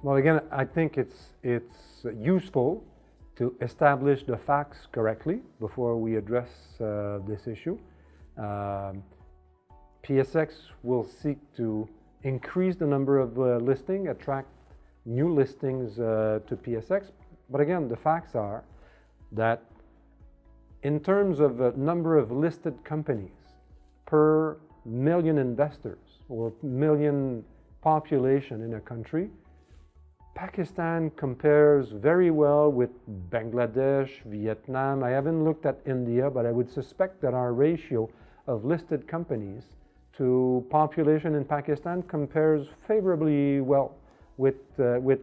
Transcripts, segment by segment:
Well, again, I think it's useful to establish the facts correctly before we address this issue. PSX will seek to increase the number of listings, attract new listings to PSX. But again, the facts are that in terms of number of listed companies per million investors or million population in a country, Pakistan compares very well with Bangladesh, Vietnam. I haven't looked at India, but I would suspect that our ratio of listed companies to population in Pakistan compares favorably well with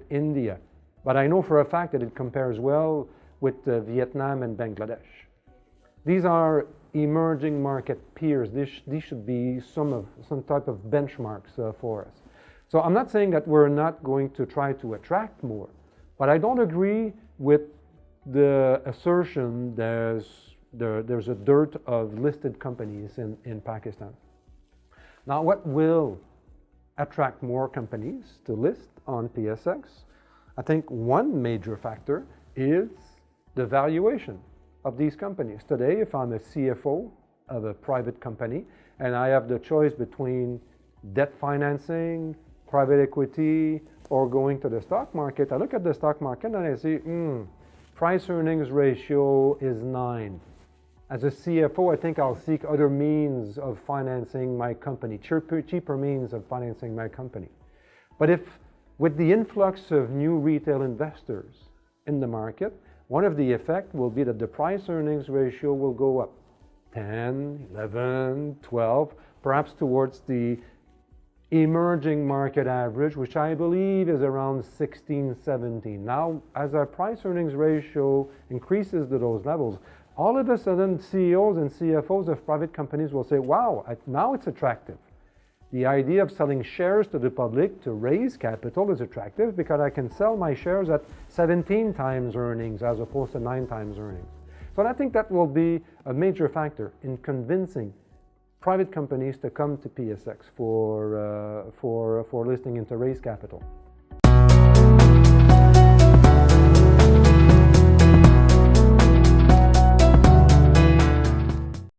India. But I know for a fact that it compares well with Vietnam and Bangladesh. These are emerging market peers. These should be some type of benchmarks for us. So I'm not saying that we're not going to try to attract more, but I don't agree with the assertion there's a dearth of listed companies in Pakistan. Now, what will attract more companies to list on PSX? I think one major factor is the valuation of these companies. Today, if I'm a CFO of a private company and I have the choice between debt financing, private equity, or going to the stock market, I look at the stock market and I see, price earnings ratio is 9. As a CFO, I think I'll seek other means of financing my company, cheaper means of financing my company. But if with the influx of new retail investors in the market, one of the effects will be that the price earnings ratio will go up 10, 11, 12, perhaps towards the emerging market average, which I believe is around 16, 17. Now, as our price earnings ratio increases to those levels, all of a sudden CEOs and CFOs of private companies will say, wow, now it's attractive. The idea of selling shares to the public to raise capital is attractive because I can sell my shares at 17 times earnings as opposed to 9 times earnings. So I think that will be a major factor in convincing private companies to come to PSX for listing and to raise capital.